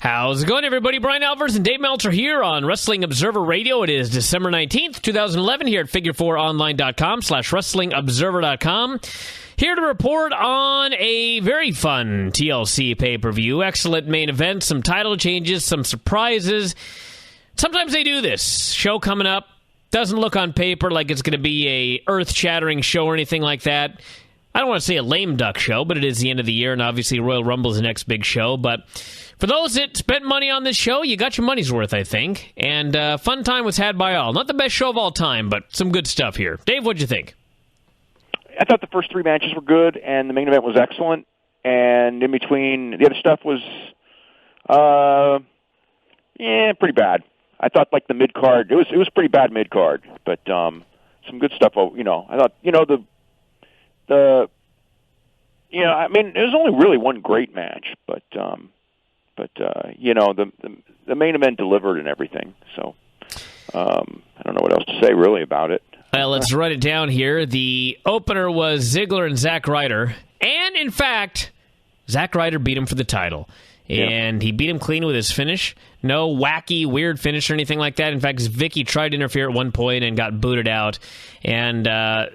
How's it going, everybody? Bryan Alvarez and Dave Meltzer here on Wrestling Observer Radio. It is December 19th, 2011, here at figure4online.com/wrestlingobserver.com. Here to report on a very fun TLC pay-per-view. Excellent main event, some title changes, some surprises. Sometimes they do this. Show coming up. Doesn't look on paper like it's going to be a earth-shattering show or anything like that. I don't want to say a lame duck show, but it is the end of the year, and obviously Royal Rumble is the next big show. But for those that spent money on this show, you got your money's worth, I think. And fun time was had by all. Not the best show of all time, but some good stuff here. Dave, what'd you think? I thought the first three matches were good, and the main event was excellent. And in between, the other stuff was, pretty bad. I thought like the mid card, it was pretty bad mid card, but some good stuff. I thought there was only really one great match, but the main event delivered and everything. So I don't know what else to say really about it. Well, let's write it down here. The opener was Ziggler and Zack Ryder, and in fact, Zack Ryder beat him for the title. And he beat him clean with his finish. No wacky, weird finish or anything like that. In fact, Vicky tried to interfere at one point and got booted out. And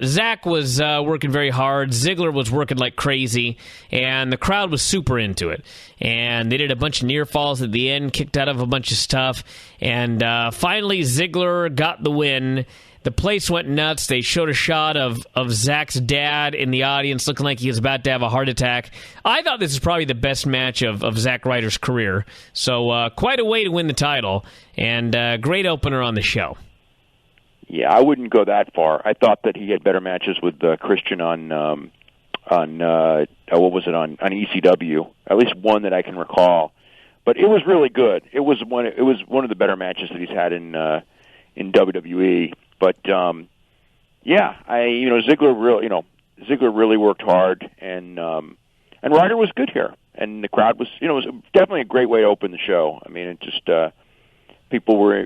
Zack was working very hard. Ziggler was working like crazy. And the crowd was super into it. And they did a bunch of near falls at the end, kicked out of a bunch of stuff. And finally, Ziggler got the win. The place went nuts. They showed a shot of Zack's dad in the audience looking like he was about to have a heart attack. I thought this is probably the best match of Zack Ryder's career. So quite a way to win the title, and great opener on the show. Yeah, I wouldn't go that far. I thought that he had better matches with Christian on ECW, at least one that I can recall. But it was really good. It was one of the better matches that he's had in WWE. But Ziggler really worked hard, and Ryder was good here, and the crowd was, it was definitely a great way to open the show. I mean, it just people were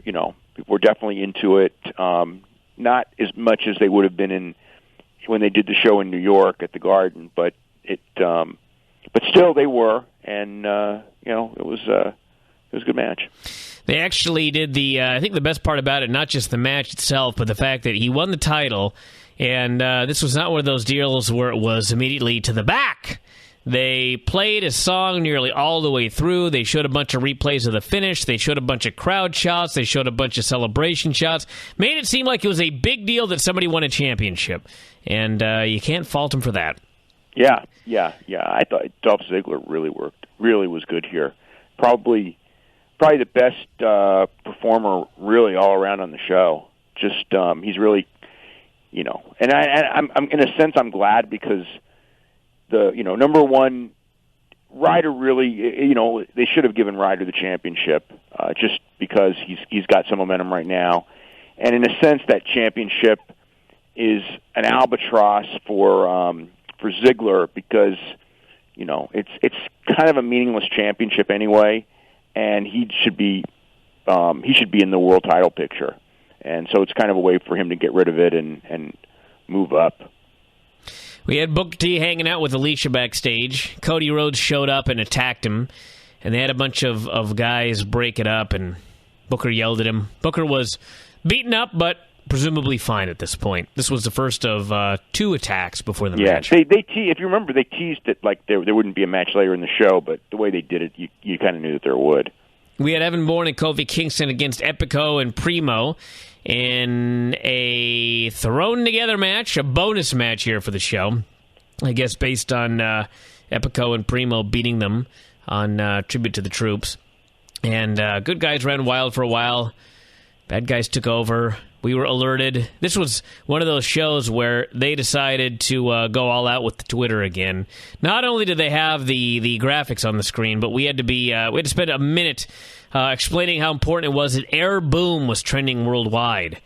definitely into it, not as much as they would have been when they did the show in New York at the Garden, but still they were, and it was a good match. They actually did I think the best part about it, not just the match itself, but the fact that he won the title, and this was not one of those deals where it was immediately to the back. They played a song nearly all the way through. They showed a bunch of replays of the finish. They showed a bunch of crowd shots. They showed a bunch of celebration shots. Made it seem like it was a big deal that somebody won a championship, and you can't fault him for that. Yeah. I thought Dolph Ziggler really was good here. Probably the best performer really all around on the show. Just he's really, and I'm in a sense I'm glad because number one, Ryder really, they should have given Ryder the championship just because he's got some momentum right now, and in a sense that championship is an albatross for Ziggler because it's kind of a meaningless championship anyway. And he should be in the world title picture, and so it's kind of a way for him to get rid of it and move up. We had Booker T hanging out with Alicia backstage. Cody Rhodes showed up and attacked him, and they had a bunch of guys break it up, and Booker yelled at him. Booker was beaten up, but presumably fine at this point. This was the first of two attacks before the match. Yeah, if you remember, they teased it like there wouldn't be a match later in the show, but the way they did it, you kind of knew that there would. We had Evan Bourne and Kofi Kingston against Epico and Primo in a thrown-together match, a bonus match here for the show, I guess based on Epico and Primo beating them on Tribute to the Troops. And good guys ran wild for a while. Bad guys took over. We were alerted. This was one of those shows where they decided to go all out with the Twitter again. Not only did they have the graphics on the screen, but we had to spend a minute explaining how important it was that Air Boom was trending worldwide.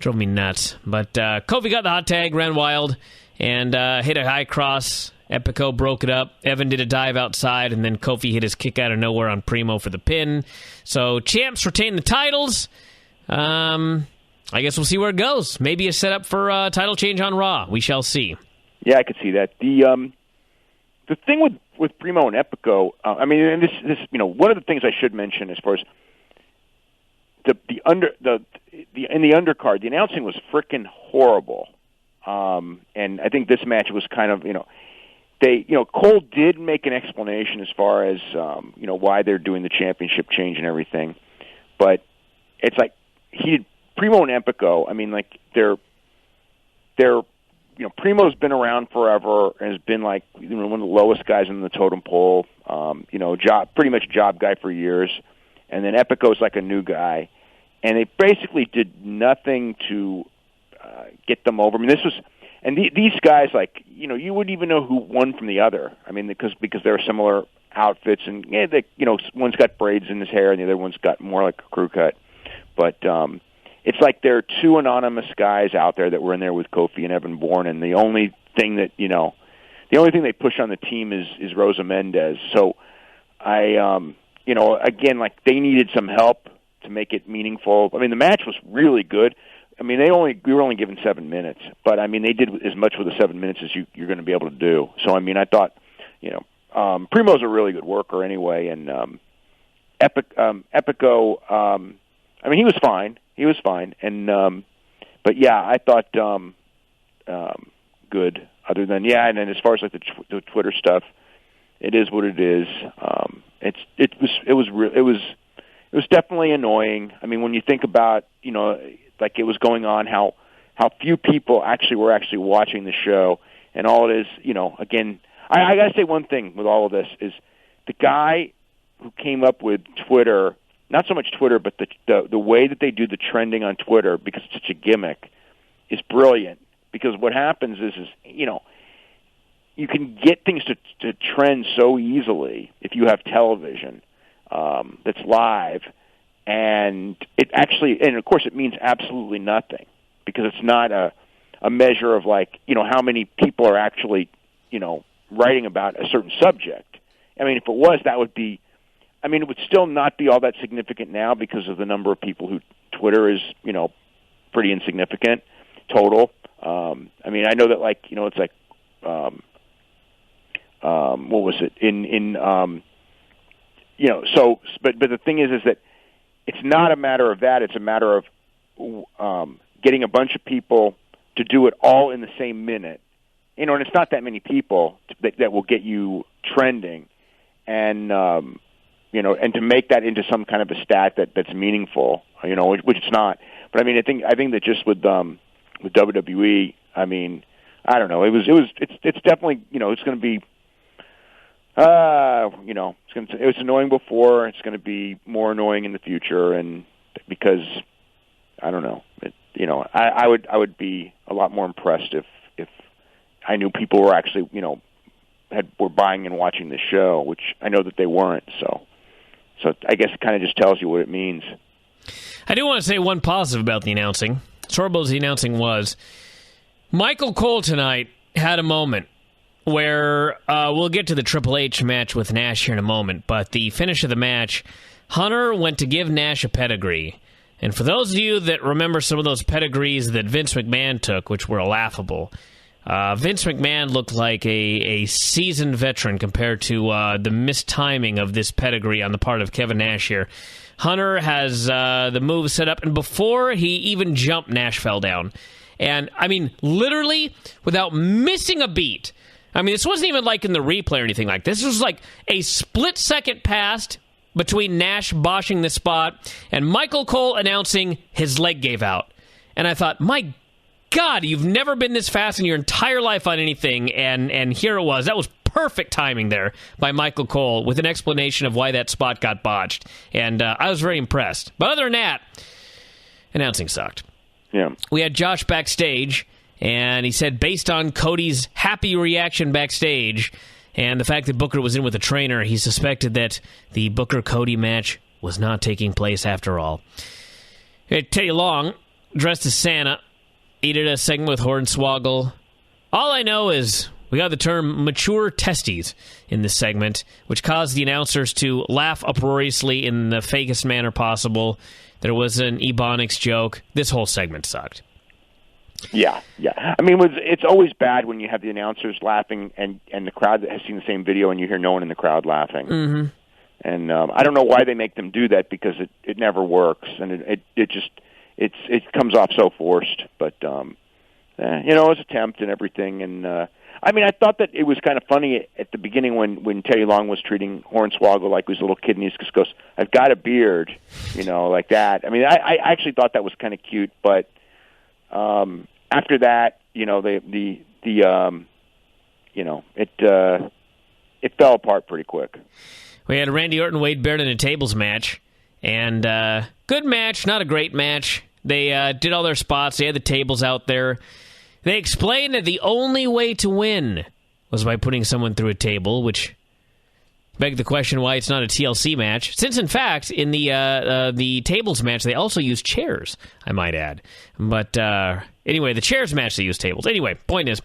Drove me nuts. But Kofi got the hot tag, ran wild, and hit a high cross. Epico broke it up. Evan did a dive outside, and then Kofi hit his kick out of nowhere on Primo for the pin. So champs retain the titles. I guess we'll see where it goes. Maybe a setup for a title change on Raw. We shall see. Yeah, I could see that. the thing with Primo and Epico, I mean, and this one of the things I should mention as far as in the undercard, the announcing was frickin' horrible. And I think this match was kind of, Cole did make an explanation as far as, why they're doing the championship change and everything. But it's like Primo and Epico, I mean, like, they're Primo's been around forever and has been like, one of the lowest guys in the totem pole, pretty much job guy for years. And then Epico's like a new guy. And they basically did nothing to get them over. I mean, these guys, like, you wouldn't even know who one from the other. I mean, because they're similar outfits, and one's got braids in his hair, and the other one's got more like a crew cut. But it's like there are two anonymous guys out there that were in there with Kofi and Evan Bourne, and the only thing they push on the team is Rosa Mendez. So again, like, they needed some help to make it meaningful. I mean, the match was really good. I mean, we were only given 7 minutes, but I mean, they did as much with the 7 minutes as you're going to be able to do. So, I mean, I thought, Primo's a really good worker anyway, and Epico, I mean, he was fine, and but yeah, I thought good. Other than and then as far as like the Twitter stuff, it is what it is. It was definitely annoying. I mean, when you think about, like it was going on, how few people were actually watching the show, and all it is, again, I got to say one thing with all of this is the guy who came up with Twitter, not so much Twitter, but the way that they do the trending on Twitter, because it's such a gimmick, is brilliant. Because what happens is you can get things to trend so easily if you have television that's live, and of course it means absolutely nothing, because it's not a measure of, like, how many people are actually, writing about a certain subject. I mean, if it was, that would be, I mean, it would still not be all that significant now because of the number of people who Twitter is, pretty insignificant total. I mean, I know that, like, it's like, what was it but the thing is that it's not a matter of that. It's a matter of getting a bunch of people to do it all in the same minute. And it's not that many people that will get you trending, and and to make that into some kind of a stat that's meaningful, which it's not. But I mean, I think that just with WWE, I mean, I don't know. It's definitely, it's going to be. It was annoying before. It's going to be more annoying in the future, and because I don't know, I would be a lot more impressed if I knew people were actually, were buying and watching the show, which I know that they weren't. So I guess it kind of just tells you what it means. I do want to say one positive about the announcing. As horrible as the announcing was, Michael Cole tonight had a moment where we'll get to the Triple H match with Nash here in a moment, but the finish of the match, Hunter went to give Nash a pedigree. And for those of you that remember some of those pedigrees that Vince McMahon took, which were laughable, Vince McMahon looked like a seasoned veteran compared to the mistiming of this pedigree on the part of Kevin Nash here. Hunter has the move set up, and before he even jumped, Nash fell down. And, I mean, literally, without missing a beat, I mean, this wasn't even like in the replay or anything like this. This was like a split second passed between Nash boshing the spot and Michael Cole announcing his leg gave out. And I thought, my God, you've never been this fast in your entire life on anything, and here it was. That was perfect timing there by Michael Cole with an explanation of why that spot got botched. And I was very impressed. But other than that, announcing sucked. Yeah. We had Josh backstage, and he said based on Cody's happy reaction backstage and the fact that Booker was in with a trainer, he suspected that the Booker-Cody match was not taking place after all. Teddy Long, dressed as Santa, he did a segment with Hornswoggle. All I know is we got the term mature testes in this segment, which caused the announcers to laugh uproariously in the fakest manner possible. There was an Ebonics joke. This whole segment sucked. Yeah. I mean, it's always bad when you have the announcers laughing and the crowd that has seen the same video and you hear no one in the crowd laughing. Mm-hmm. And I don't know why they make them do that, because it never works, and it comes off so forced. But it was an attempt and everything. And I mean, I thought that it was kind of funny at the beginning when Teddy Long was treating Hornswoggle like he was a little kid, and he just goes, "I've got a beard," like that. I mean, I actually thought that was kind of cute, but after that, it fell apart pretty quick. We had Randy Orton, Wade Barrett in a tables match, and good match, not a great match. They did all their spots. They had the tables out there. They explained that the only way to win was by putting someone through a table, which begged the question why it's not a TLC match. Since, in fact, in the tables match, they also used chairs, I might add. But anyway, the chairs match, they used tables. Anyway, point is,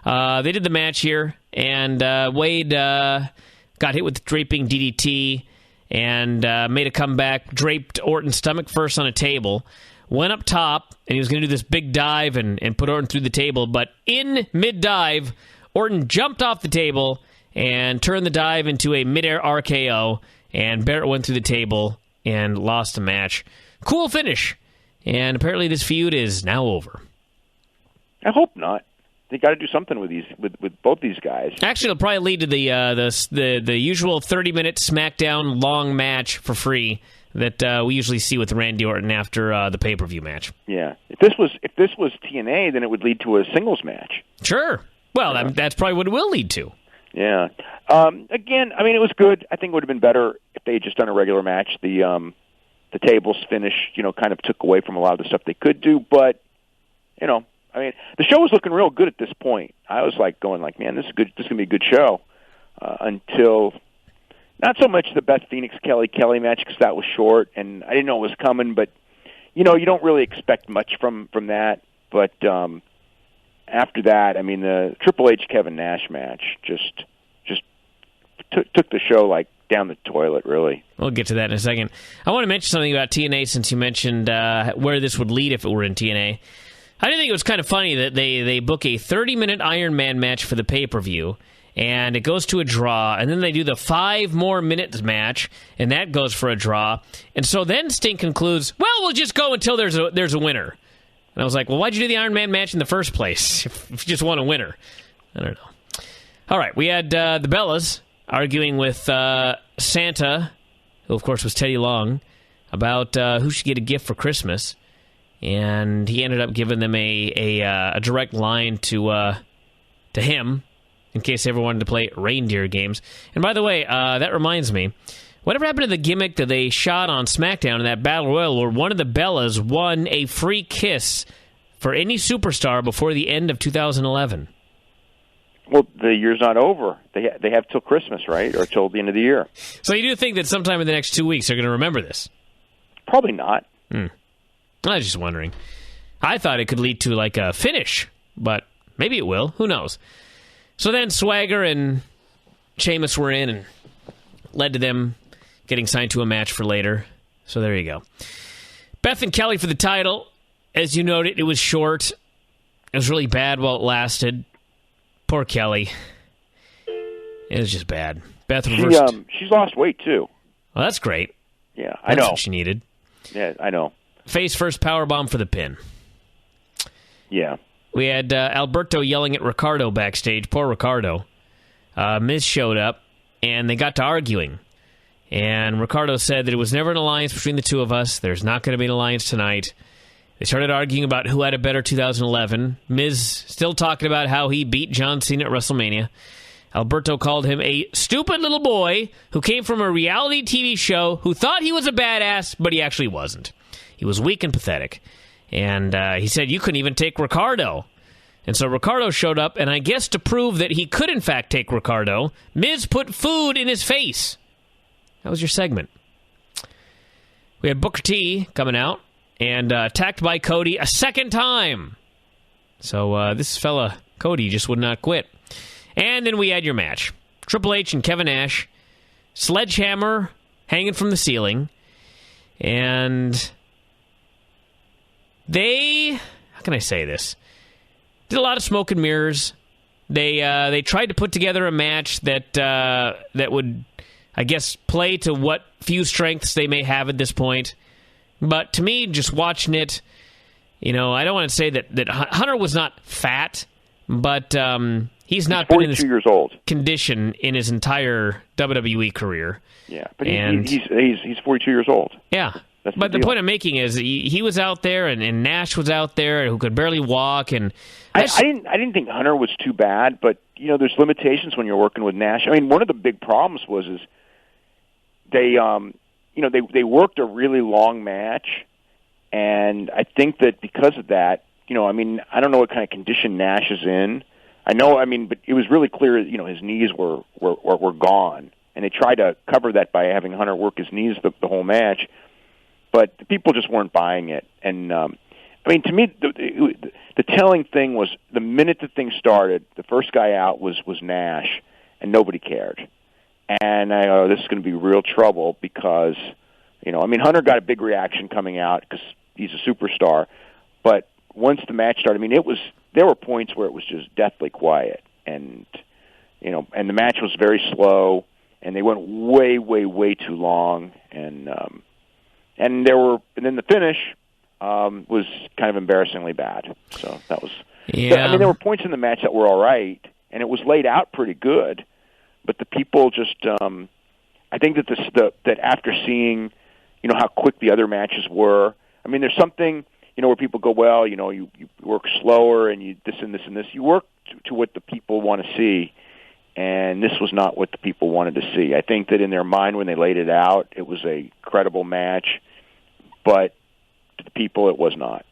they did the match here, and Wade got hit with the draping DDT and made a comeback, draped Orton's stomach first on a table, went up top, and he was going to do this big dive and put Orton through the table. But in mid-dive, Orton jumped off the table and turned the dive into a mid-air RKO, and Barrett went through the table and lost the match. Cool finish. And apparently this feud is now over. I hope not. They got to do something with both these guys. Actually, it'll probably lead to the usual 30-minute SmackDown long match for free that we usually see with Randy Orton after the pay-per-view match. Yeah, if this was TNA, then it would lead to a singles match. Sure. Well, that's probably what it will lead to. Yeah. Again, I mean, it was good. I think it would have been better if they had just done a regular match. The tables finish, kind of took away from a lot of the stuff they could do, but I mean, the show was looking real good at this point. I was going, man, this is good. This is gonna be a good show. Until not so much the Beth Phoenix Kelly match, because that was short and I didn't know it was coming. But you don't really expect much from that. But after that, I mean, the Triple H Kevin Nash match just took the show down the toilet, really. We'll get to that in a second. I want to mention something about TNA since you mentioned where this would lead if it were in TNA. I did think it was kind of funny that they book a 30-minute Iron Man match for the pay-per-view, and it goes to a draw, and then they do the 5 more minutes match, and that goes for a draw. And so then Sting concludes, well, we'll just go until there's a winner. And I was like, well, why'd you do the Iron Man match in the first place if you just want a winner? I don't know. All right, we had the Bellas arguing with Santa, who, of course, was Teddy Long, about who should get a gift for Christmas. And he ended up giving them a direct line to him in case they ever wanted to play reindeer games. And by the way, that reminds me, whatever happened to the gimmick that they shot on SmackDown in that Battle Royal where one of the Bellas won a free kiss for any superstar before the end of 2011? Well, the year's not over. They have till Christmas, right? Or till the end of the year. So you do think that sometime in the next 2 weeks they're going to remember this? Probably not. I was just wondering. I thought it could lead to a finish, but maybe it will. Who knows? So then Swagger and Sheamus were in and led to them getting signed to a match for later. So there you go. Beth and Kelly for the title. As you noted, it was short. It was really bad while it lasted. Poor Kelly. It was just bad. Beth reversed. She's lost weight, too. Well, that's great. Yeah, I know. That's what she needed. Yeah, I know. Face first powerbomb for the pin. Yeah. We had Alberto yelling at Ricardo backstage. Poor Ricardo. Miz showed up, and they got to arguing. And Ricardo said that it was never an alliance between the two of us. There's not going to be an alliance tonight. They started arguing about who had a better 2011. Miz still talking about how he beat John Cena at WrestleMania. Alberto called him a stupid little boy who came from a reality TV show who thought he was a badass, but he actually wasn't. He was weak and pathetic. And he said, you couldn't even take Ricardo. And so Ricardo showed up, and I guess to prove that he could, in fact, take Ricardo, Miz put food in his face. That was your segment. We had Booker T coming out and attacked by Cody a second time. So this fella, Cody, just would not quit. And then we had your match. Triple H and Kevin Nash. Sledgehammer hanging from the ceiling. And how can I say this? did a lot of smoke and mirrors. They tried to put together a match that would, I guess, play to what few strengths they may have at this point. But to me, just watching it, I don't want to say that Hunter was not fat, but he's not been in this years old condition in his entire WWE career. Yeah, but he's 42 years old. Yeah. But the point I'm making is he was out there, and Nash was out there, who could barely walk. And I didn't think Hunter was too bad, but there's limitations when you're working with Nash. I mean, one of the big problems was they worked a really long match, and I think that because of that, I don't know what kind of condition Nash is in. But it was really clear, his knees were gone, and they tried to cover that by having Hunter work his knees the whole match. But the people just weren't buying it. And, to me, the telling thing was the minute the thing started, the first guy out was Nash, and nobody cared. And I go, this is going to be real trouble because, Hunter got a big reaction coming out because he's a superstar. But once the match started, there were points where it was just deathly quiet. And, and the match was very slow, and they went way, way, way too long. And then the finish was kind of embarrassingly bad. So that was. Yeah. There were points in the match that were all right, and it was laid out pretty good. But the people just, I think that that after seeing, how quick the other matches were. There's something, where people go, well, you work slower and you this and this and this. You work to what the people want to see. And this was not what the people wanted to see. I think that in their mind when they laid it out, it was a credible match, but to the people, it was not.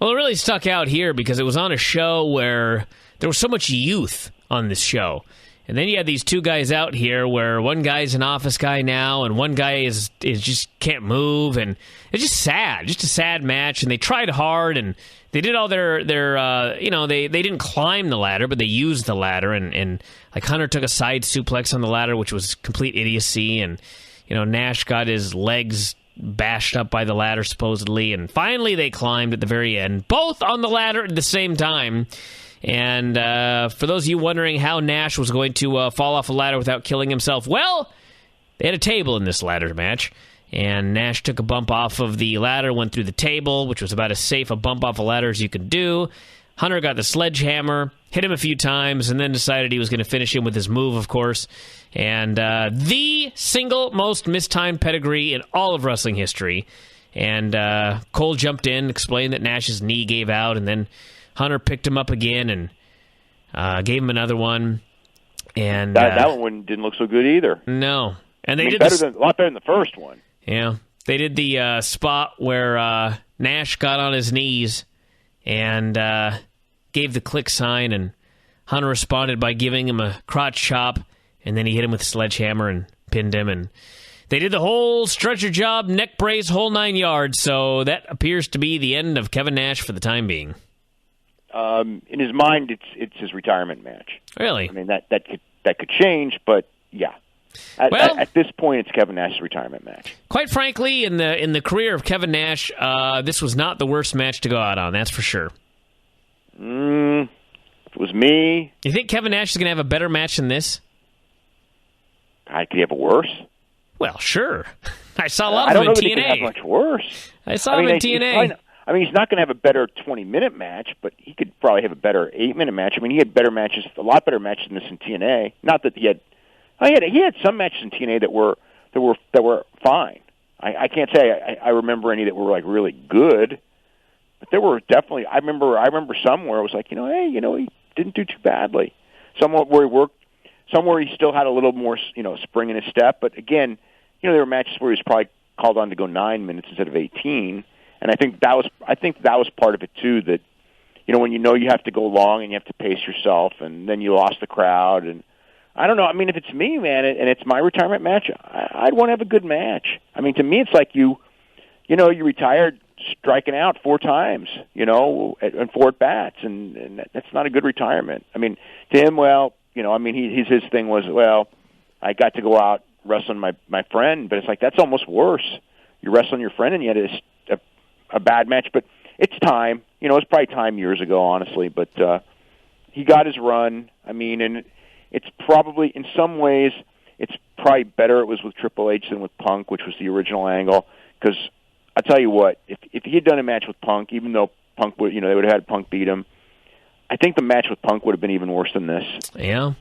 Well, it really stuck out here because it was on a show where there was so much youth on this show. And then you had these two guys out here where one guy's an office guy now and one guy is just can't move. And it's just sad, just a sad match. And they tried hard and they did all their they didn't climb the ladder, but they used the ladder. And like Hunter took a side suplex on the ladder, which was complete idiocy. And, Nash got his legs bashed up by the ladder supposedly. And finally they climbed at the very end, both on the ladder at the same time. And for those of you wondering how Nash was going to fall off a ladder without killing himself, well, they had a table in this ladder match. And Nash took a bump off of the ladder, went through the table, which was about as safe a bump off a ladder as you could do. Hunter got the sledgehammer, hit him a few times, and then decided he was going to finish him with his move, of course. And the single most mistimed pedigree in all of wrestling history. And Cole jumped in, explained that Nash's knee gave out, and then Hunter picked him up again and gave him another one. And that one didn't look so good either. No. And they did a lot better than the first one. Yeah. They did the spot where Nash got on his knees and gave the click sign, and Hunter responded by giving him a crotch chop, and then he hit him with a sledgehammer and pinned him. And they did the whole stretcher job, neck brace, whole 9 yards. So that appears to be the end of Kevin Nash for the time being. In his mind, it's his retirement match. Really? That could change, but yeah. At this point, it's Kevin Nash's retirement match. Quite frankly, in the career of Kevin Nash, this was not the worst match to go out on. That's for sure. If it was me, you think Kevin Nash is going to have a better match than this? Could he have a worse? Well, sure. I saw a lot of him in TNA. I don't know that he could have much worse. I saw him in TNA. He's not going to have a better 20-minute match, but he could probably have a better 8-minute match. He had better matches, a lot better matches than this in TNA. Not that he had some matches in TNA that were fine. I can't say I remember any that were like really good, but there were definitely. I remember some where it was like, he didn't do too badly. Some where he worked, some where he still had a little more, spring in his step. But again, there were matches where he was probably called on to go 9 minutes instead of 18. And I think that was part of it too. That when you have to go long and you have to pace yourself, and then you lost the crowd. And I don't know. If it's me, man, and it's my retirement match, I'd want to have a good match. To me, it's like you retired striking out 4 times, and 4 at-bats, and that's not a good retirement. To him, his thing was, well, I got to go out wrestling my friend, but it's like that's almost worse. You're wrestling your friend, and you had a bad match, but it's time. It's probably time years ago, honestly. But he got his run. I mean, and it's probably, in some ways, it's probably better it was with Triple H than with Punk, which was the original angle. Because I tell you what, if he had done a match with Punk, even though Punk would, they would have had Punk beat him, I think the match with Punk would have been even worse than this. Yeah.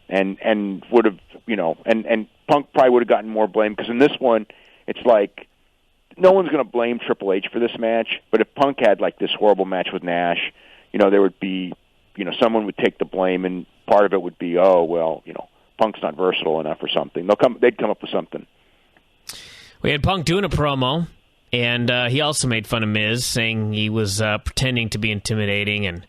And would have, and Punk probably would have gotten more blame, because in this one, it's like, no one's going to blame Triple H for this match, but if Punk had like this horrible match with Nash, there would be, someone would take the blame, and part of it would be, Punk's not versatile enough or something. They'd come up with something. We had Punk doing a promo, and he also made fun of Miz, saying he was pretending to be intimidating, and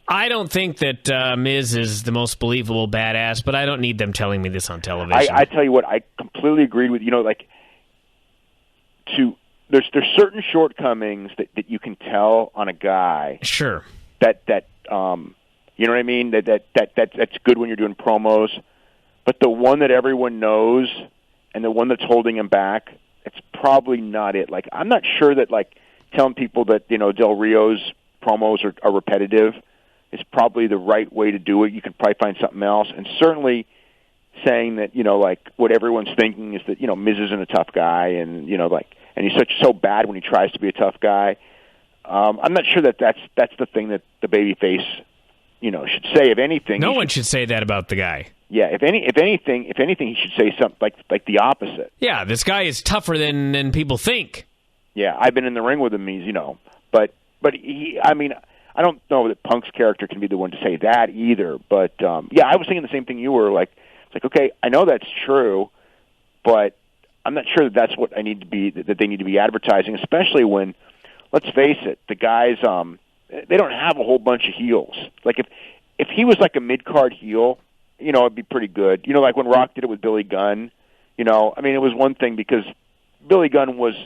I don't think that Miz is the most believable badass, but I don't need them telling me this on television. I tell you what, I completely agreed with, there's certain shortcomings that you can tell on a guy. Sure. That you know what I mean? That's good when you're doing promos, but the one that everyone knows and the one that's holding him back, it's probably not it. Like, I'm not sure that telling people that Del Rio's promos are repetitive is probably the right way to do it. You can probably find something else, and certainly saying that what everyone's thinking is that Miz isn't a tough guy, and and he's so bad when he tries to be a tough guy. I'm not sure that's the thing that the babyface should say. If anything, no one should say that about the guy. Yeah, if anything, he should say something like the opposite. Yeah, this guy is tougher than people think. Yeah, I've been in the ring with him. He's but he, I mean, I don't know that Punk's character can be the one to say that either. But yeah, I was thinking the same thing you were. It's like, okay, I know that's true, but I'm not sure that's what I need to be, that they need to be advertising, especially when, let's face it, the guys, they don't have a whole bunch of heels. Like, if he was like a mid-card heel, it'd be pretty good. Like when Rock did it with Billy Gunn, I mean, it was one thing because Billy Gunn was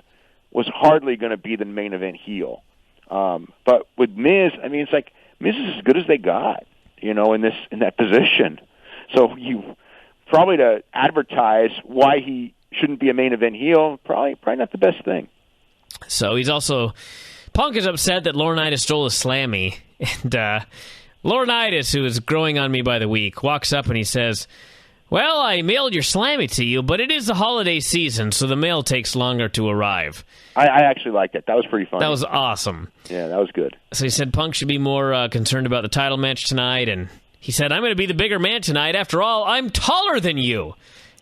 hardly going to be the main event heel. But with Miz, I mean, it's like, Miz is as good as they got, in that position. So you probably to advertise why he shouldn't be a main event heel, probably not the best thing. So he's also, Punk is upset that Laurinaitis stole a Slammy, and Laurinaitis, who is growing on me by the week, walks up and he says, "Well, I mailed your Slammy to you, but it is the holiday season, so the mail takes longer to arrive." I actually liked it. That was pretty funny. That was awesome. Yeah, that was good. So he said Punk should be more concerned about the title match tonight, and he said, "I'm going to be the bigger man tonight. After all, I'm taller than you."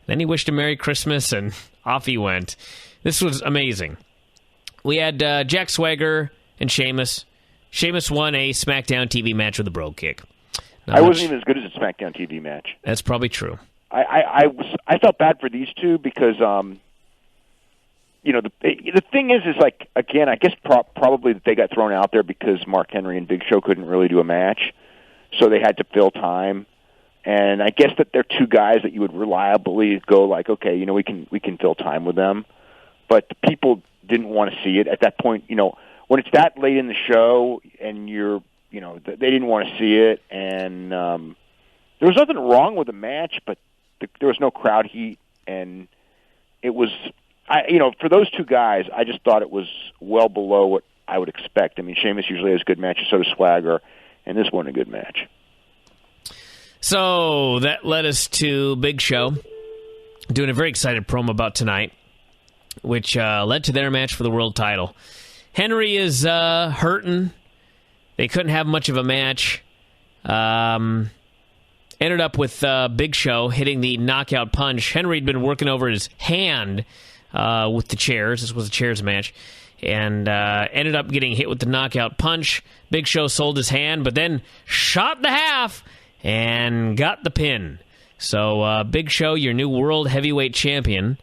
Then he wished him Merry Christmas, and off he went. This was amazing. We had Jack Swagger and Sheamus. Sheamus won a SmackDown TV match with a Brogue Kick. I wasn't even as good as a SmackDown TV match. That's probably true. I felt bad for these two because, the thing is like, again, I guess probably that they got thrown out there because Mark Henry and Big Show couldn't really do a match, so they had to fill time. And I guess that they're two guys that you would reliably go like, okay, we can fill time with them. But the people didn't want to see it at that point. When it's that late in the show and they didn't want to see it. And there was nothing wrong with the match, but there was no crowd heat. And it was, for those two guys, I just thought it was well below what I would expect. I mean, Sheamus usually has good matches, so does Swagger, and this wasn't a good match. So that led us to Big Show doing a very excited promo about tonight, which led to their match for the world title. Henry is hurting. They couldn't have much of a match. Ended up with Big Show hitting the knockout punch. Henry had been working over his hand with the chairs. This was a chairs match. And ended up getting hit with the knockout punch. Big Show sold his hand, but then shot the half and got the pin. So Big Show, your new world heavyweight champion.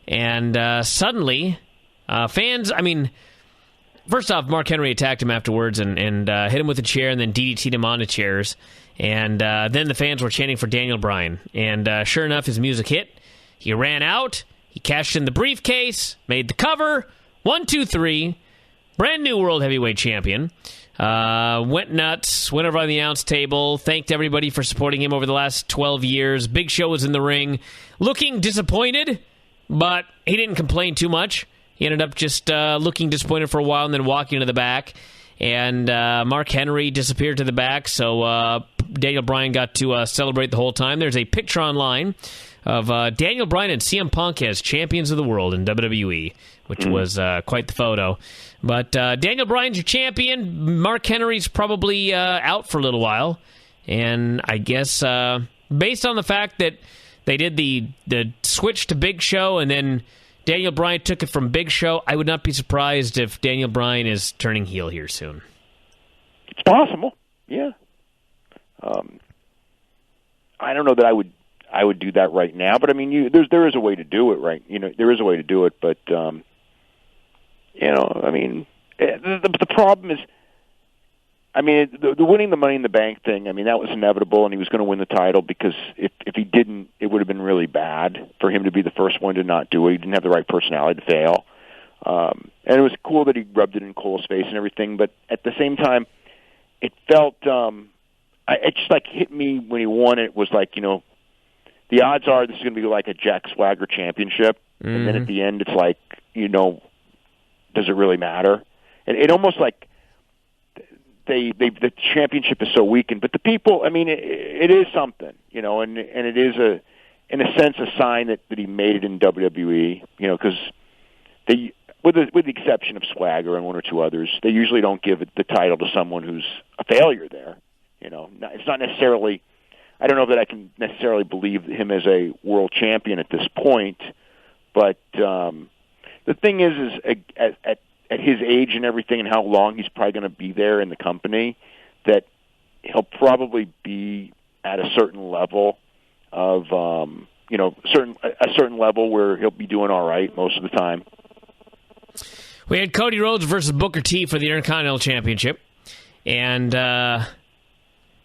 And suddenly, fans, I mean, first off, Mark Henry attacked him afterwards and hit him with a chair and then DDT'd him onto chairs. And then the fans were chanting for Daniel Bryan. And sure enough, his music hit. He ran out. He cashed in the briefcase, made the cover. 1, 2, 3. Brand new world heavyweight champion. Went nuts, went over on the announce table, thanked everybody for supporting him over the last 12 years. Big Show was in the ring, looking disappointed, but he didn't complain too much. He ended up just looking disappointed for a while and then walking to the back. and Mark Henry disappeared to the back, so Daniel Bryan got to celebrate the whole time. There's a picture online of Daniel Bryan and CM Punk as champions of the world in WWE, which was quite the photo. But Daniel Bryan's your champion. Mark Henry's probably out for a little while. And I guess based on the fact that they did the switch to Big Show and then Daniel Bryan took it from Big Show, I would not be surprised if Daniel Bryan is turning heel here soon. It's possible, yeah. I don't know that I would do that right now, but I mean, there is a way to do it, right? There is a way to do it, but I mean, the problem is, I mean, the winning the Money in the Bank thing, I mean, that was inevitable, and he was going to win the title because if he didn't, it would have been really bad for him to be the first one to not do it. He didn't have the right personality to fail. And it was cool that he rubbed it in Cole's face and everything, but at the same time, it felt, it just like hit me when he won it. It was like, the odds are this is going to be like a Jack Swagger championship, and then at the end it's like, does it really matter? And it almost like the championship is so weakened, but the people, I mean, it is something, and it is in a sense a sign that he made it in WWE, because they, with the exception of Swagger and one or two others, they usually don't give the title to someone who's a failure there. It's not necessarily. I don't know that I can necessarily believe him as a world champion at this point, but the thing is at his age and everything, and how long he's probably going to be there in the company, that he'll probably be at a certain level of a certain level where he'll be doing all right most of the time. We had Cody Rhodes versus Booker T for the Intercontinental Championship, and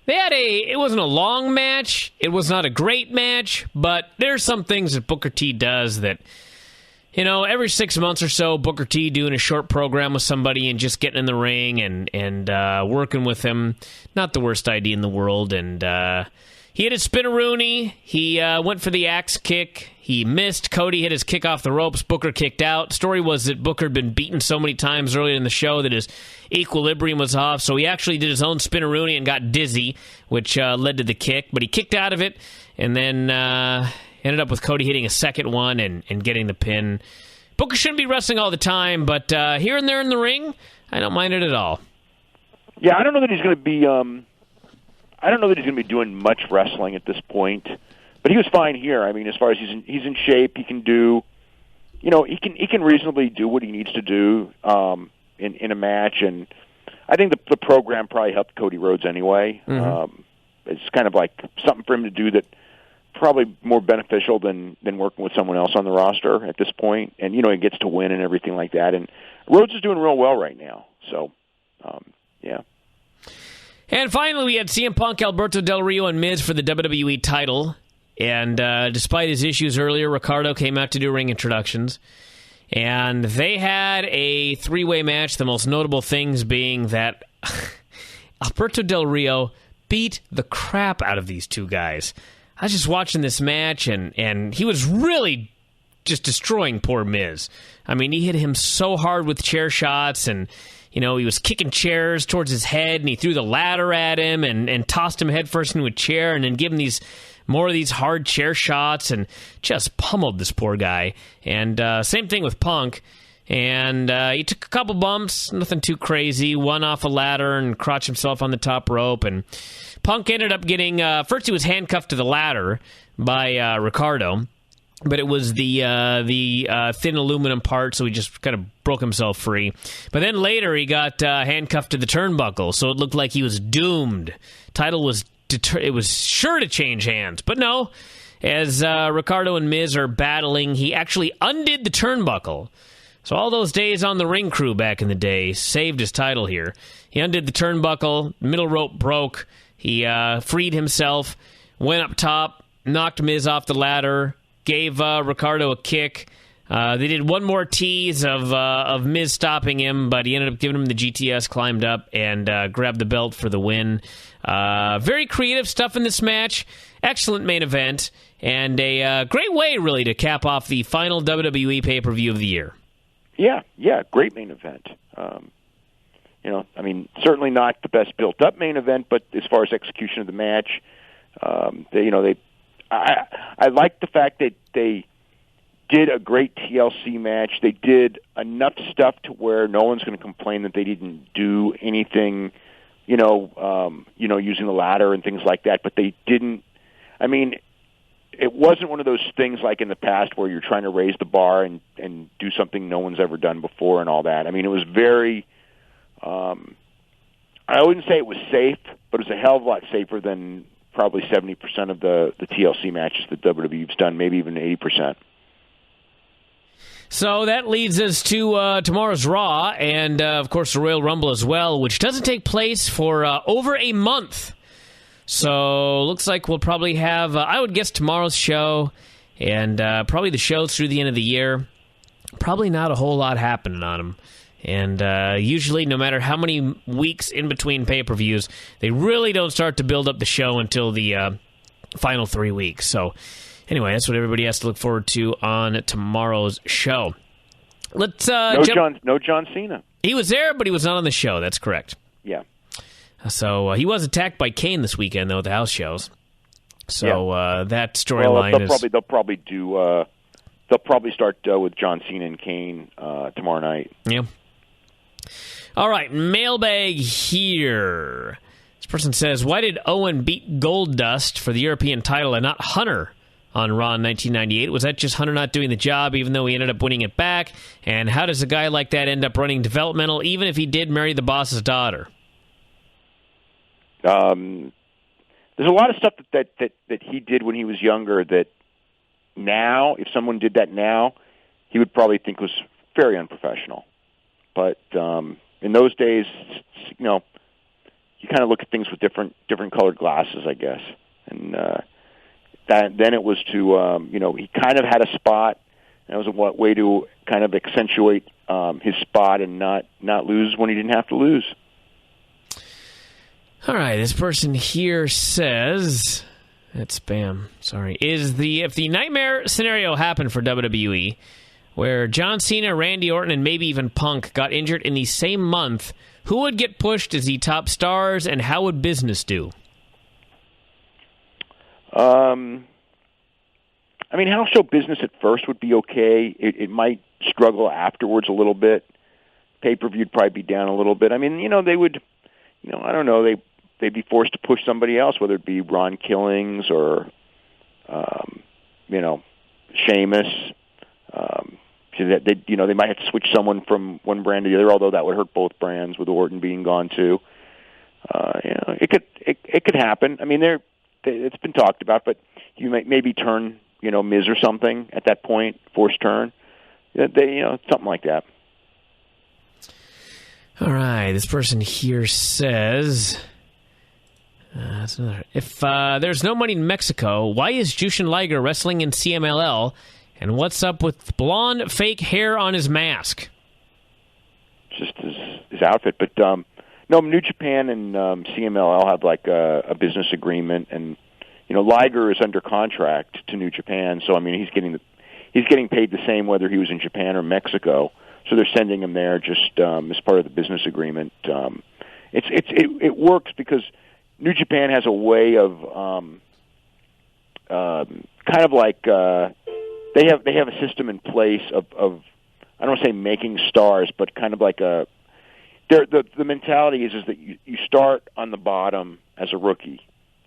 it wasn't a long match. It was not a great match, but there's some things that Booker T does that, every 6 months or so, Booker T doing a short program with somebody and just getting in the ring and working with him. Not the worst idea in the world. And he hit a spin-a-rooney. He went for the axe kick. He missed. Cody hit his kick off the ropes. Booker kicked out. Story was that Booker had been beaten so many times earlier in the show that his equilibrium was off, so he actually did his own spin-a-rooney and got dizzy, which led to the kick. But he kicked out of it and then ended up with Cody hitting a second one and getting the pin. Booker shouldn't be wrestling all the time, but here and there in the ring, I don't mind it at all. Yeah, I don't know that he's going to be. I don't know that he's going to be doing much wrestling at this point, but he was fine here. I mean, as far as he's in shape, he can do. He can reasonably do what he needs to do in a match, and I think the program probably helped Cody Rhodes anyway. Mm-hmm. It's kind of like something for him to do that. Probably more beneficial than working with someone else on the roster at this point. And, he gets to win and everything like that. And Rhodes is doing real well right now. So, yeah. And finally, we had CM Punk, Alberto Del Rio, and Miz for the WWE title. And despite his issues earlier, Ricardo came out to do ring introductions. And they had a three-way match, the most notable things being that Alberto Del Rio beat the crap out of these two guys. I was just watching this match, and he was really just destroying poor Miz. I mean, he hit him so hard with chair shots, and, he was kicking chairs towards his head, and he threw the ladder at him and tossed him headfirst into a chair and then gave him more of these hard chair shots and just pummeled this poor guy. And same thing with Punk. And he took a couple bumps, nothing too crazy, one off a ladder and crotched himself on the top rope. And Punk ended up getting, first he was handcuffed to the ladder by Ricardo, but it was the thin aluminum part, so he just kind of broke himself free. But then later he got handcuffed to the turnbuckle, so it looked like he was doomed. Title was it was sure to change hands, but no. As Ricardo and Miz are battling, he actually undid the turnbuckle. So all those days on the ring crew back in the day saved his title here. He undid the turnbuckle, middle rope broke, he freed himself, went up top, knocked Miz off the ladder, gave Ricardo a kick. They did one more tease of Miz stopping him, but he ended up giving him the GTS, climbed up, and grabbed the belt for the win. Very creative stuff in this match. Excellent main event, and a great way, really, to cap off the final WWE pay-per-view of the year. Yeah, great main event. I mean, certainly not the best built-up main event, but as far as execution of the match, I like the fact that they did a great TLC match. They did enough stuff to where no one's going to complain that they didn't do anything, using the ladder and things like that. But they didn't. I mean, it wasn't one of those things like in the past where you're trying to raise the bar and do something no one's ever done before and all that. I mean, it was very. I wouldn't say it was safe, but it was a hell of a lot safer than probably 70% of the TLC matches that WWE's done, maybe even 80%. So that leads us to tomorrow's Raw and, of course, the Royal Rumble as well, which doesn't take place for over a month. So looks like we'll probably have, I would guess, tomorrow's show and probably the shows through the end of the year. Probably not a whole lot happening on them. And usually, no matter how many weeks in between pay-per-views, they really don't start to build up the show until the final 3 weeks. So anyway, that's what everybody has to look forward to on tomorrow's show. Let's no John Cena. He was there, but he was not on the show. That's correct. Yeah. So he was attacked by Kane this weekend, though, at the house shows. So that storyline is... They'll probably start with John Cena and Kane tomorrow night. Yeah. All right, mailbag here. This person says, why did Owen beat Goldust for the European title and not Hunter on Raw in 1998? Was that just Hunter not doing the job even though he ended up winning it back? And how does a guy like that end up running developmental even if he did marry the boss's daughter? There's a lot of stuff that he did when he was younger that now, if someone did that now, he would probably think was very unprofessional. But in those days, you kind of look at things with different colored glasses, I guess. And then it was to, he kind of had a spot. And it was a way to kind of accentuate his spot and not lose when he didn't have to lose. All right, this person here says... That's spam. Sorry. If the nightmare scenario happened for WWE, where John Cena, Randy Orton, and maybe even Punk got injured in the same month, who would get pushed as the top stars, and how would business do? I mean, house show business at first would be okay. It might struggle afterwards a little bit. Pay-per-view would probably be down a little bit. I mean, they would, I don't know, they'd be forced to push somebody else, whether it be Ron Killings or, Sheamus. They might have to switch someone from one brand to the other, although that would hurt both brands with Orton being gone too. It could happen. I mean, it's been talked about, but you might maybe turn, Miz or something at that point, forced turn. Something like that. All right, this person here says... that's another. If there's no money in Mexico, why is Jushin Liger wrestling in CMLL? And what's up with blonde fake hair on his mask? Just his outfit. But no, New Japan and CMLL have like a business agreement, and Liger is under contract to New Japan, so I mean he's getting paid the same whether he was in Japan or Mexico. So they're sending him there just as part of the business agreement. It works because New Japan has a way of kind of like they have a system in place of I don't want to say making stars, but kind of like the mentality is that you start on the bottom as a rookie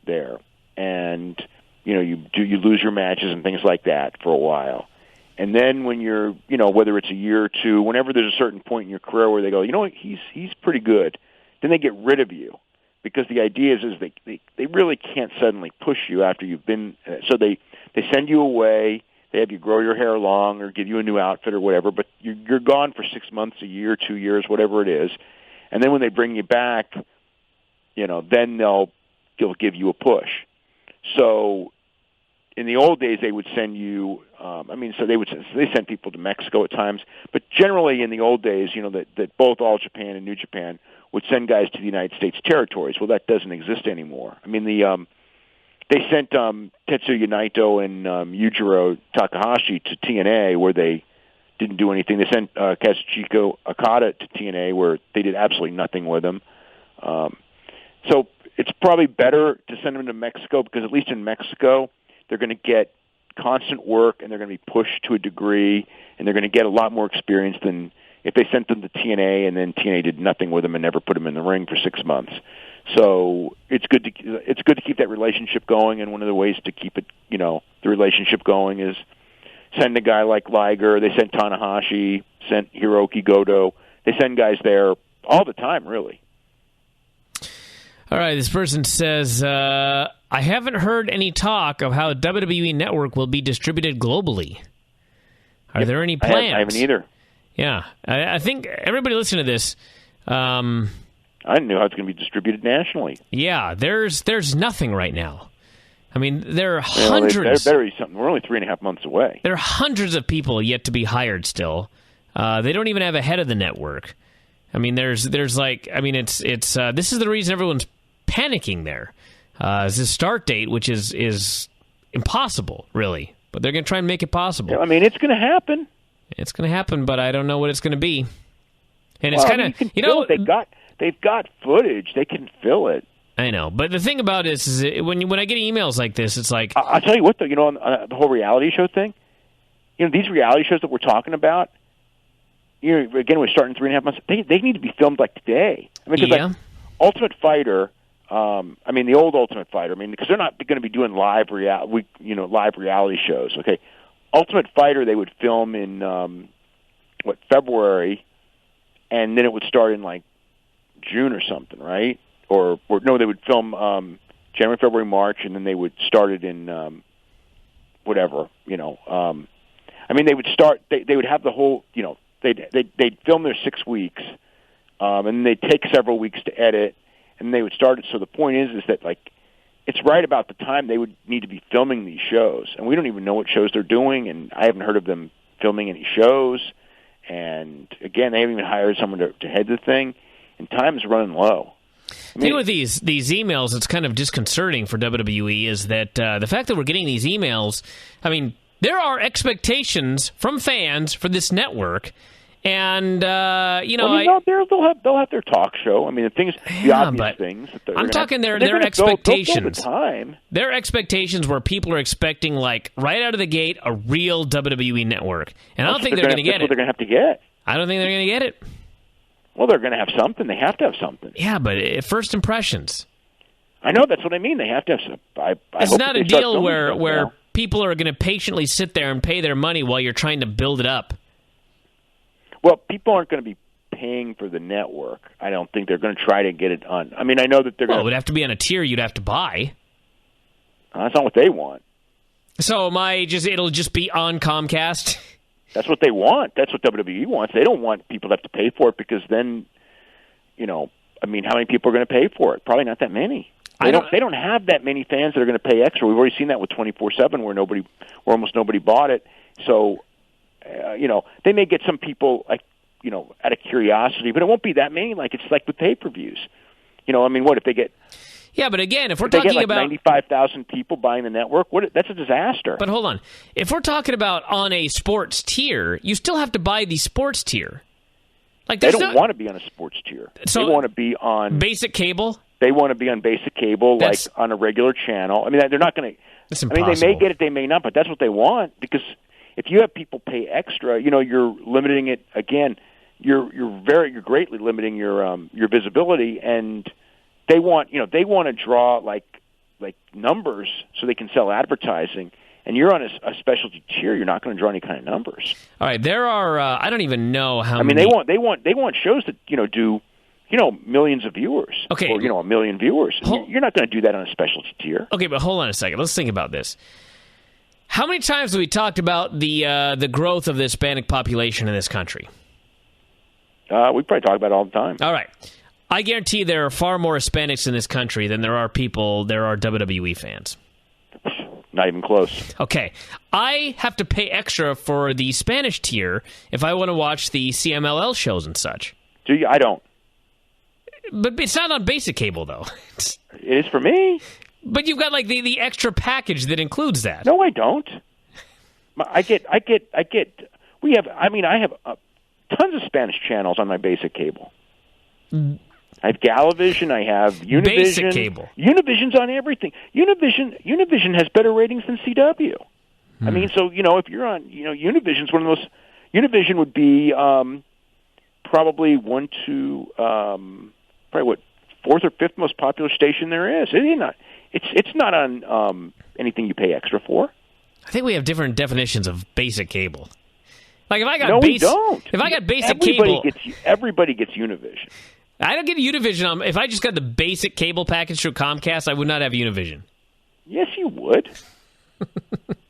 there, and you lose your matches and things like that for a while. And then when you're, whether it's a year or two, whenever there's a certain point in your career where they go, he's pretty good, then they get rid of you. Because the idea is they really can't suddenly push you after you've been. So they send you away. They have you grow your hair long or give you a new outfit or whatever. But you're gone for 6 months, a year, 2 years, whatever it is. And then when they bring you back, then they'll give you a push. So in the old days, they would send you. They sent people to Mexico at times. But generally, in the old days, that both All Japan and New Japan would send guys to the United States territories. Well, that doesn't exist anymore. I mean, they sent Tetsuya Naito and Yujiro Takahashi to TNA, where they didn't do anything. They sent Kazuchika Okada to TNA, where they did absolutely nothing with him. So it's probably better to send him to Mexico, because at least in Mexico, they're going to get constant work, and they're going to be pushed to a degree, and they're going to get a lot more experience than if they sent them to TNA and then TNA did nothing with them and never put them in the ring for 6 months. So it's good to keep that relationship going, and one of the ways to keep it, the relationship going is send a guy like Liger. They sent Tanahashi, sent Hiroki Goto. They send guys there all the time, really. All right, this person says, I haven't heard any talk of how WWE Network will be distributed globally. Are there any plans? I haven't either. Yeah, I think everybody listen to this. I didn't know how it's going to be distributed nationally. Yeah, there's nothing right now. I mean, there are hundreds. There better be something. We're only 3.5 months away. There are hundreds of people yet to be hired still. They don't even have a head of the network. I mean, there's it's this is the reason everyone's panicking there. It's a start date, which is impossible, really. But they're going to try and make it possible. Yeah, I mean, it's going to happen. It's going to happen, but I don't know what it's going to be. And it's kind of, they've got footage. They can fill it. I know, but the thing about it is when I get emails like this, it's like, I'll tell you what, though. On the whole reality show thing. These reality shows that we're talking about. Again, we're starting 3.5 months. They need to be filmed like today. I mean, because Ultimate Fighter. The old Ultimate Fighter. Because they're not going to be doing live reality shows. Okay. Ultimate Fighter, they would film in February, and then it would start in like June or something, right? Or no, they would film January, February, March, and then they would start it in whatever. They would start. They would have the whole. They'd film their 6 weeks, and then they'd take several weeks to edit, and they would start it. So the point is that like, it's right about the time they would need to be filming these shows. And we don't even know what shows they're doing, and I haven't heard of them filming any shows. And, again, they haven't even hired someone to head the thing, and time is running low. The thing with these emails that's kind of disconcerting for WWE is that the fact that we're getting these emails, there are expectations from fans for this network. And they'll have their talk show. The obvious things. I'm talking their expectations. Time. Their expectations where people are expecting, like right out of the gate, a real WWE network, and I don't think they're going to get it. That's what they're going to have to get. I don't think they're going to get it. Well, they're going to have something. They have to have something. Yeah, but first impressions. I know, that's what I mean. They have to have some. It's not a deal where people are going to patiently sit there and pay their money while you're trying to build it up. Well, people aren't going to be paying for the network. I don't think they're going to try to get it on. I know that they're going to... Well, it would have to be on a tier you'd have to buy. That's not what they want. So it'll just be on Comcast? That's what they want. That's what WWE wants. They don't want people to have to pay for it, because then, how many people are going to pay for it? Probably not that many. They don't have that many fans that are going to pay extra. We've already seen that with 24/7 where almost nobody bought it. So... they may get some people, out of curiosity, but it won't be that many. Like, it's like with pay-per-views. What if they get... Yeah, but again, if we're talking about 95,000 people buying the network, that's a disaster. But hold on. If we're talking about on a sports tier, you still have to buy the sports tier. Like, they don't want to be on a sports tier. So they want to be on... basic cable? They want to be on basic cable, like on a regular channel. They're not going to... That's impossible. They may get it, they may not, but that's what they want, because... If you have people pay extra, you're limiting it again. You're greatly limiting your visibility, and they want to draw like numbers so they can sell advertising. And you're on a specialty tier, you're not going to draw any kind of numbers. All right, there are I don't even know how many. They want shows that do millions of viewers. Okay, or a million viewers. You're not going to do that on a specialty tier. Okay, but hold on a second. Let's think about this. How many times have we talked about the growth of the Hispanic population in this country? We probably talk about it all the time. All right. I guarantee there are far more Hispanics in this country than there are WWE fans. Not even close. Okay. I have to pay extra for the Spanish tier if I want to watch the CMLL shows and such. Do you? I don't. But it's not on basic cable, though. It is for me. But you've got like the extra package that includes that. No, I don't. I get We have. I mean, I have tons of Spanish channels on my basic cable. I have Galavision. I have Univision. Basic cable. Univision's on everything. Univision has better ratings than CW. I mean, so if you're on, Univision's one of those. Univision would be probably probably fourth or fifth most popular station there is. It's not on anything you pay extra for. I think we have different definitions of basic cable. Like if I got we don't. If I got basic cable, everybody gets Univision. I don't get Univision. If I just got the basic cable package through Comcast, I would not have Univision. Yes, you would.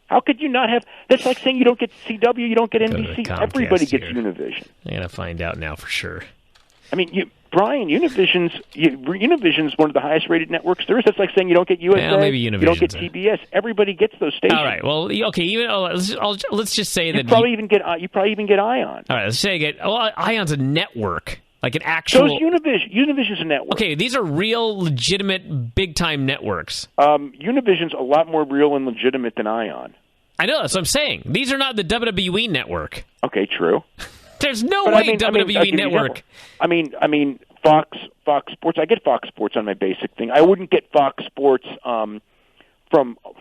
How could you not have? That's like saying you don't get CW, you don't get NBC. Everybody gets Univision. I gotta find out now for sure. I mean, Brian, Univision's one of the highest rated networks there is. That's like saying you don't get USA, maybe Univision. You don't get TBS. Everybody gets those stations. All right. Well, okay. Let's just say that you probably even get Ion. All right. Let's say Ion's a network. Like an actual... So is Univision. Univision's a network. Okay, these are real, legitimate, big-time networks. Univision's a lot more real and legitimate than Ion. I know, that's what I'm saying. These are not the WWE network. Okay, true. There's no way WWE network... I mean, Fox Sports. I get Fox Sports on my basic thing. I wouldn't get Fox Sports from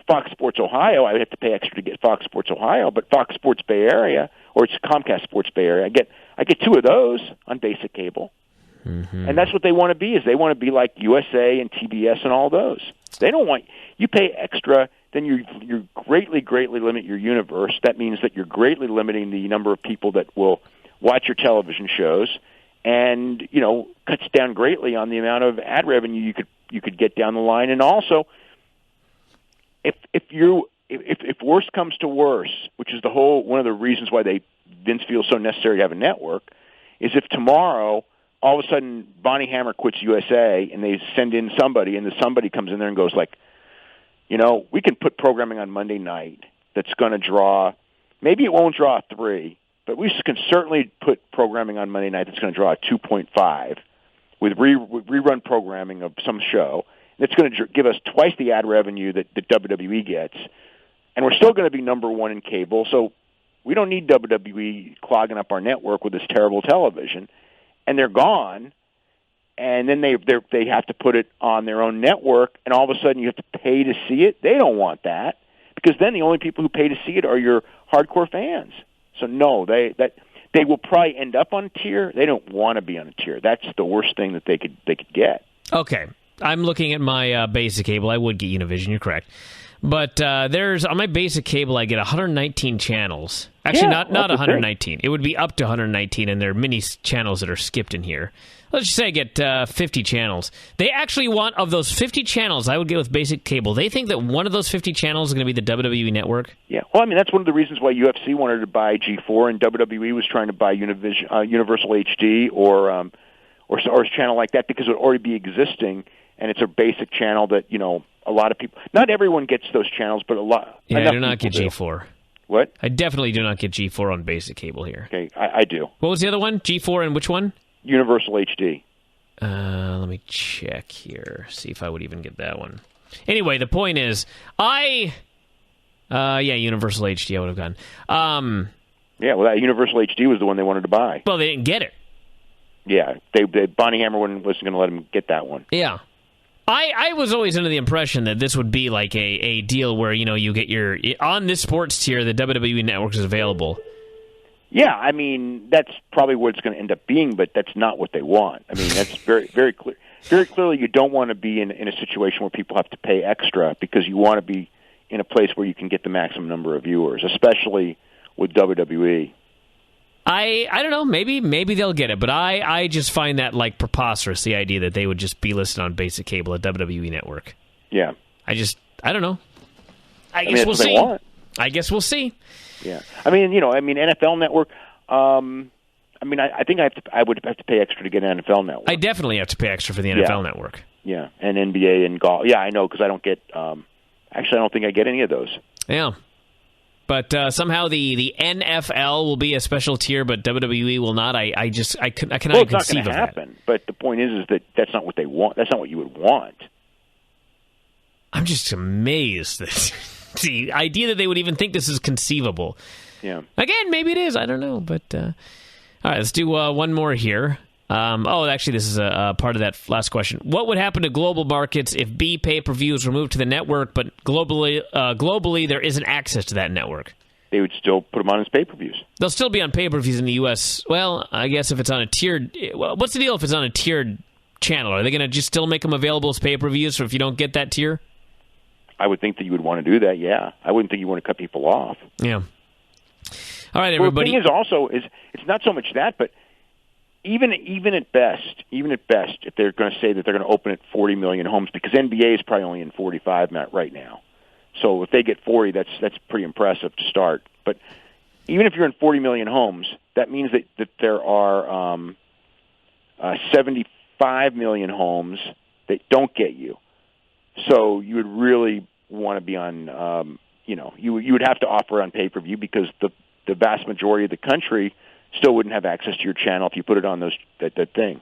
Fox Sports Ohio. I would have to pay extra to get Fox Sports Ohio, but Fox Sports Bay Area, or it's Comcast Sports Bay Area, I get two of those on basic cable. Mm-hmm. And that's what they want to be, is they want to be like USA and TBS and all those. They don't want... You pay extra, then you greatly, greatly limit your universe. That means that you're greatly limiting the number of people that will watch your television shows, and, cuts down greatly on the amount of ad revenue you could get down the line. And also, if worse comes to worse, which is one of the reasons why Vince feels so necessary to have a network, is if tomorrow all of a sudden Bonnie Hammer quits USA and they send in somebody, and somebody comes in there and goes like, we can put programming on Monday night that's going to draw, maybe it won't draw a 3, but we can certainly put programming on Monday night that's going to draw a 2.5 with rerun programming of some show. It's going to give us twice the ad revenue that WWE gets, and we're still going to be number one in cable, so we don't need WWE clogging up our network with this terrible television. And they're gone, and then they have to put it on their own network, and all of a sudden you have to pay to see it. They don't want that, because then the only people who pay to see it are your hardcore fans. So no, they will probably end up on a tier. They don't want to be on a tier. That's the worst thing that they could get. Okay, I'm looking at my basic cable. I would get Univision. You're correct. But on my basic cable, I get 119 channels. Actually, not 119. It would be up to 119, and there are many channels that are skipped in here. Let's just say I get 50 channels. They actually want, of those 50 channels I would get with basic cable, they think that one of those 50 channels is going to be the WWE Network? Yeah. Well, I mean, that's one of the reasons why UFC wanted to buy G4, and WWE was trying to buy Universal HD or a channel like that, because it would already be existing, and it's a basic channel that, a lot of people... Not everyone gets those channels, but a lot... Yeah, I do not get G4. What? I definitely do not get G4 on basic cable here. Okay, I do. What was the other one? G4 and which one? Universal HD. Let me check here. See if I would even get that one. Anyway, the point is, Universal HD I would have gotten. Yeah, well, that Universal HD was the one they wanted to buy. Well, they didn't get it. Yeah, Bonnie Hammer wasn't going to let them get that one. Yeah. I was always under the impression that this would be like a deal where, you get your... On this sports tier, the WWE Network is available. Yeah, I mean, that's probably what it's going to end up being, but that's not what they want. I mean, that's very, very clear. Very clearly, you don't want to be in a situation where people have to pay extra, because you want to be in a place where you can get the maximum number of viewers, especially with WWE. I don't know. Maybe they'll get it, but I just find that preposterous, the idea that they would just be listed on basic cable at WWE Network. Yeah. I don't know. I guess we'll see. I guess we'll see. Yeah. I mean, NFL Network. I think I would have to pay extra to get an NFL Network. I definitely have to pay extra for the NFL Network. Yeah, and NBA and golf. Yeah, I know, because I don't get. Actually, I don't think I get any of those. Yeah. But somehow the NFL will be a special tier, but WWE will not. I cannot conceive of that. It's not going to happen. But the point is that that's not what they want. That's not what you would want. I'm just amazed that the idea that they would even think this is conceivable. Yeah. Again, maybe it is. I don't know. But all right, let's do one more here. Actually, this is a part of that last question. What would happen to global markets if B pay-per-view is removed to the network, but globally there isn't access to that network? They would still put them on as pay-per-views. They'll still be on pay-per-views in the U.S. Well, I guess if it's on a tiered... Well, what's the deal if it's on a tiered channel? Are they going to just still make them available as pay-per-views if you don't get that tier? I would think that you would want to do that, yeah. I wouldn't think you want to cut people off. Yeah. All right, everybody. Well, the thing is also, it's not so much that, but even at best, if they're going to say that they're going to open at 40 million homes, because NBA is probably only in 45 right now. So if they get 40, that's pretty impressive to start. But even if you're in 40 million homes, that means that there are 75 million homes that don't get you. So you would really want to be on, you would have to offer on pay-per-view because the vast majority of the country still wouldn't have access to your channel if you put it on that thing.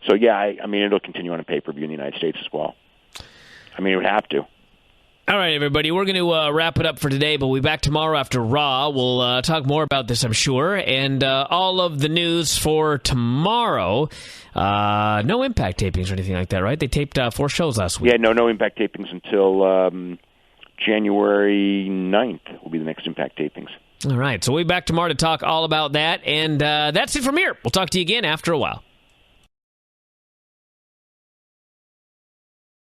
So, yeah, I mean, it'll continue on a pay-per-view in the United States as well. I mean, it would have to. All right, everybody, we're going to wrap it up for today, but we'll be back tomorrow after Raw. We'll talk more about this, I'm sure, and all of the news for tomorrow. No Impact tapings or anything like that, right? They taped 4 shows last week. Yeah, no Impact tapings until January 9th will be the next Impact tapings. All right, so we'll be back tomorrow to talk all about that, and that's it from here. We'll talk to you again after a while.